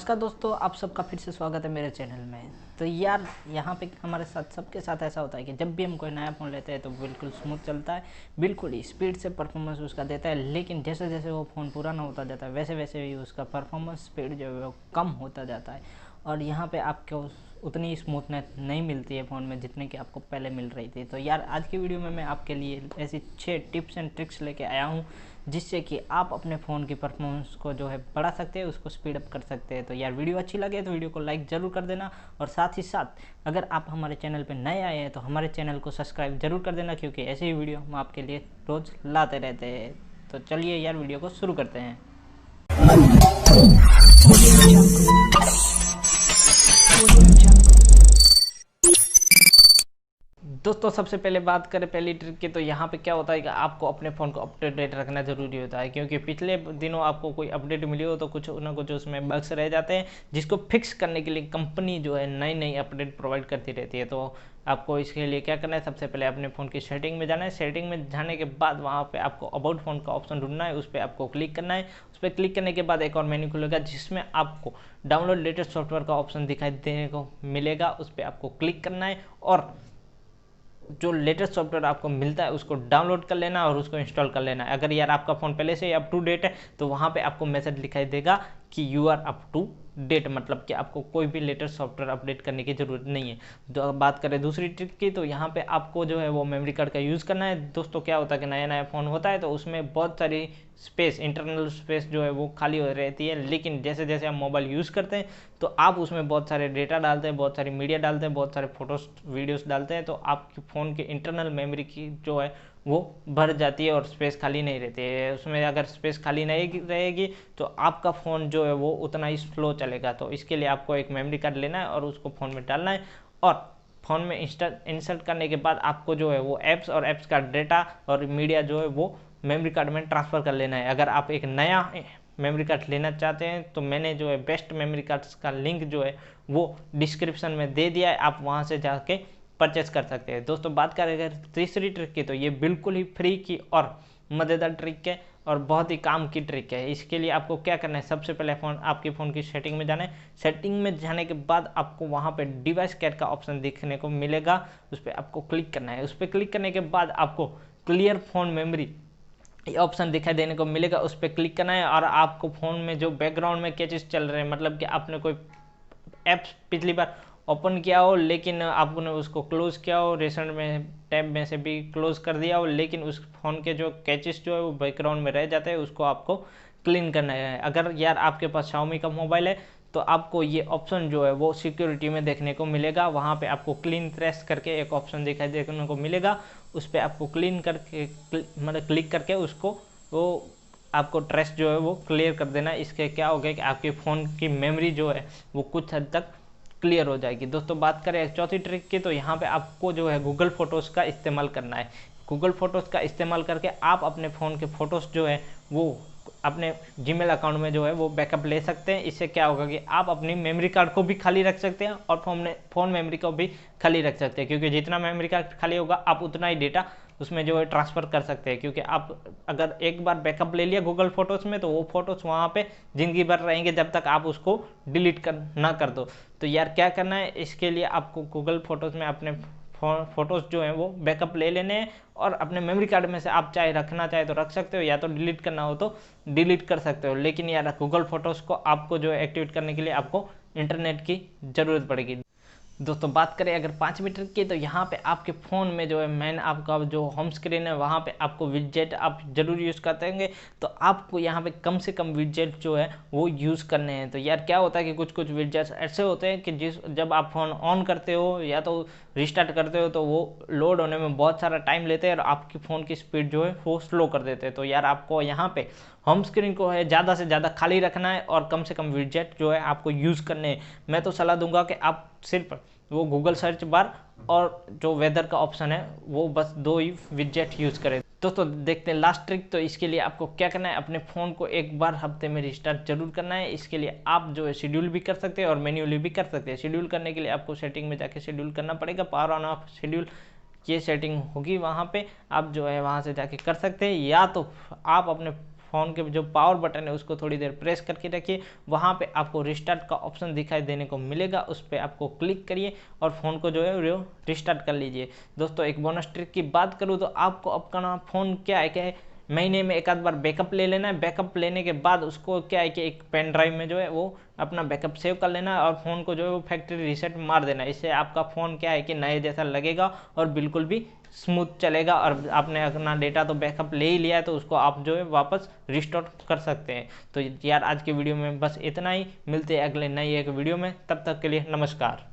नमस्कार दोस्तों, आप सबका फिर से स्वागत है मेरे चैनल में। तो यार यहाँ पे हमारे साथ सबके साथ ऐसा होता है कि जब भी हम कोई नया फ़ोन लेते हैं तो बिल्कुल स्मूथ चलता है, बिल्कुल ही स्पीड से परफॉर्मेंस उसका देता है। लेकिन जैसे जैसे वो फ़ोन पुराना होता जाता है वैसे वैसे ही उसका परफॉर्मेंस स्पीड जो है वो कम होता जाता है और यहाँ पे आपको उतनी स्मूथनेस नहीं मिलती है फ़ोन में जितने की आपको पहले मिल रही थी। तो यार आज की वीडियो में मैं आपके लिए ऐसी 6 टिप्स एंड ट्रिक्स लेके आया हूँ जिससे कि आप अपने फ़ोन की परफॉर्मेंस को जो है बढ़ा सकते हैं, उसको स्पीड अप कर सकते हैं। तो यार वीडियो अच्छी लगे तो वीडियो को लाइक ज़रूर कर देना और साथ ही साथ अगर आप हमारे चैनल पर नए आए हैं तो हमारे चैनल को सब्सक्राइब जरूर कर देना, क्योंकि ऐसे ही वीडियो हम आपके लिए रोज़ लाते रहते हैं। तो चलिए यार वीडियो को शुरू करते हैं। दोस्तों सबसे पहले बात करें पहली ट्रिक की, तो यहाँ पे क्या होता है कि आपको अपने फ़ोन को अपडेट रखना ज़रूरी होता है, क्योंकि पिछले दिनों आपको कोई अपडेट मिली हो तो कुछ ना कुछ उसमें बग्स रह जाते हैं, जिसको फिक्स करने के लिए कंपनी जो है नई नई अपडेट प्रोवाइड करती रहती है। तो आपको इसके लिए क्या करना है, सबसे पहले अपने फ़ोन की सेटिंग में जाना है। सेटिंग में जाने के बाद वहाँ पे आपको अबाउट फ़ोन का ऑप्शन ढूंढना है, उस पर आपको क्लिक करना है। उस पर क्लिक करने के बाद एक और मेन्यू खुलेगा जिसमें आपको डाउनलोड लेटेस्ट सॉफ्टवेयर का ऑप्शन दिखाई देने को मिलेगा। उस पर आपको क्लिक करना है और जो लेटेस्ट सॉफ्टवेयर आपको मिलता है उसको डाउनलोड कर लेना और उसको इंस्टॉल कर लेना है। अगर यार आपका फ़ोन पहले से अप टू डेट है तो वहाँ पे आपको मैसेज दिखाई देगा कि you are up to date, मतलब कि आपको कोई भी लेटेस्ट सॉफ्टवेयर अपडेट करने की ज़रूरत नहीं है। तो अब बात करें दूसरी ट्रिक की, तो यहाँ पे आपको जो है वो मेमोरी कार्ड का यूज़ करना है। दोस्तों क्या होता है कि नया नया फ़ोन होता है तो उसमें बहुत सारी स्पेस, इंटरनल स्पेस जो है वो खाली हो रहती है, लेकिन जैसे जैसे आप मोबाइल यूज़ करते हैं तो आप उसमें बहुत सारे डेटा डालते हैं, बहुत सारी मीडिया डालते हैं, बहुत सारे फोटोज वीडियोस डालते हैं, तो आपके फ़ोन की इंटरनल मेमोरी की जो है वो भर जाती है और स्पेस खाली नहीं रहती है। उसमें अगर स्पेस खाली नहीं रहेगी तो आपका फ़ोन जो है वो उतना ही स्लो चलेगा। तो इसके लिए आपको एक मेमोरी कार्ड लेना है और उसको फ़ोन में डालना है और फ़ोन में इंसर्ट करने के बाद आपको जो है वो ऐप्स और ऐप्स का डेटा और मीडिया जो है वो मेमोरी कार्ड में ट्रांसफ़र कर लेना है। अगर आप एक नया मेमोरी कार्ड लेना चाहते हैं तो मैंने जो है बेस्ट मेमोरी कार्ड्स का लिंक जो है वो डिस्क्रिप्शन में दे दिया है, आप वहाँ से जाके परचेस कर सकते हैं। दोस्तों बात करें अगर तीसरी ट्रिक की, तो ये बिल्कुल ही फ्री की और मज़ेदार ट्रिक है और बहुत ही काम की ट्रिक है। इसके लिए आपको क्या करना है, सबसे पहले आपके फ़ोन की सेटिंग में जाना है। सेटिंग में जाने के बाद आपको वहाँ पे डिवाइस केयर का ऑप्शन देखने को मिलेगा, उस पर आपको क्लिक करना है। उस पर क्लिक करने के बाद आपको क्लियर फ़ोन मेमोरी ये ऑप्शन दिखाई देने को मिलेगा, उस पर क्लिक करना है और आपको फ़ोन में जो बैकग्राउंड में क्या चीज़ चल रहे हैं, मतलब कि आपने कोई ऐप्स पिछली बार ओपन किया हो लेकिन आपने उसको क्लोज़ किया हो, रिसेंट में टैब में से भी क्लोज़ कर दिया हो, लेकिन उस फ़ोन के जो कैचेस जो है वो बैकग्राउंड में रह जाते हैं, उसको आपको क्लीन करना है। अगर यार आपके पास Xiaomi का मोबाइल है तो आपको ये ऑप्शन जो है वो सिक्योरिटी में देखने को मिलेगा। वहाँ पे आपको क्लीन ट्रेस करके एक ऑप्शन दिखाई देने को मिलेगा, उस पर आपको क्लीन करके मतलब क्लिक करके उसको वो आपको ट्रेस जो है वो क्लियर कर देना। इसके क्या हो गया कि आपके फ़ोन की मेमोरी जो है वो कुछ हद तक क्लियर हो जाएगी। दोस्तों बात करें चौथी ट्रिक की, तो यहाँ पे आपको जो है गूगल फ़ोटोज़ का इस्तेमाल करना है। गूगल फ़ोटोज़ का इस्तेमाल करके आप अपने फ़ोन के फ़ोटोज़ जो है वो अपने जीमेल अकाउंट में जो है वो बैकअप ले सकते हैं। इससे क्या होगा कि आप अपनी मेमोरी कार्ड को भी खाली रख सकते हैं और फ़ोन मेमोरी को भी खाली रख सकते हैं, क्योंकि जितना मेमोरी कार्ड खाली होगा आप उतना ही डेटा उसमें जो है ट्रांसफ़र कर सकते हैं। क्योंकि आप अगर एक बार बैकअप ले लिया गूगल फ़ोटोज़ में तो वो फ़ोटोज़ वहाँ पे ज़िंदगी भर रहेंगे जब तक आप उसको डिलीट ना कर दो। तो यार क्या करना है, इसके लिए आपको गूगल फ़ोटोज़ में अपने फ़ोटोज़ जो हैं वो बैकअप ले लेने हैं और अपने मेमोरी कार्ड में से आप चाहे रखना चाहे तो रख सकते हो, या तो डिलीट करना हो तो डिलीट कर सकते हो। लेकिन यार गूगल फ़ोटोज़ को आपको जो है एक्टिवेट करने के लिए आपको इंटरनेट की ज़रूरत पड़ेगी। दोस्तों बात करें अगर 5 मीटर की, तो यहाँ पे आपके फ़ोन में जो है मेन आपका जो होम स्क्रीन है वहाँ पे आपको विडजेट आप ज़रूर यूज़ करते होंगे, तो आपको यहाँ पे कम से कम विडजेट जो है वो यूज़ करने हैं। तो यार क्या होता है कि कुछ कुछ विडजेट्स ऐसे होते हैं कि जब आप फ़ोन ऑन करते हो या तो रिस्टार्ट करते हो तो वो लोड होने में बहुत सारा टाइम लेते हैं और आपकी फ़ोन की स्पीड जो है वो स्लो कर देते हैं। तो यार आपको यहाँ पे होम स्क्रीन को है ज़्यादा से ज़्यादा खाली रखना है और कम से कम विडजेट जो है आपको यूज़ करने हैं। मैं तो सलाह दूंगा कि आप सिर्फ वो गूगल सर्च बार और जो वेदर का ऑप्शन है वो बस 2 ही विडजेट यूज़ करें। दोस्तों देखते हैं लास्ट ट्रिक। तो इसके लिए आपको क्या करना है, अपने फ़ोन को एक बार हफ्ते में रिस्टार्ट जरूर करना है। इसके लिए आप जो है शेड्यूल भी कर सकते हैं और मैन्युअली भी कर सकते हैं। शेड्यूल करने के लिए आपको सेटिंग में जाके शेड्यूल करना पड़ेगा, पावर ऑन ऑफ शेड्यूल ये सेटिंग होगी, वहाँ पे आप जो है वहाँ से जाके कर सकते हैं, या तो आप अपने फ़ोन के जो पावर बटन है उसको थोड़ी देर प्रेस करके रखिए। वहाँ पे आपको रिस्टार्ट का ऑप्शन दिखाई देने को मिलेगा, उस पर आपको क्लिक करिए और फ़ोन को जो है वो रिस्टार्ट कर लीजिए। दोस्तों एक बोनस ट्रिक की बात करूँ तो आपको अपना फ़ोन क्या है महीने में एक आध बार बैकअप ले लेना है। बैकअप लेने के बाद उसको क्या है कि एक पेन ड्राइव में जो है वो अपना बैकअप सेव कर लेना है और फ़ोन को जो है वो फैक्ट्री रीसेट मार देना है। इससे आपका फ़ोन क्या है कि नए जैसा लगेगा और बिल्कुल भी स्मूथ चलेगा। और आपने अपना डेटा तो बैकअप ले ही लिया है तो उसको आप जो है वापस रिस्टोर कर सकते हैं। तो यार आज के वीडियो में बस इतना ही, मिलते हैं अगले नई एक वीडियो में, तब तक के लिए नमस्कार।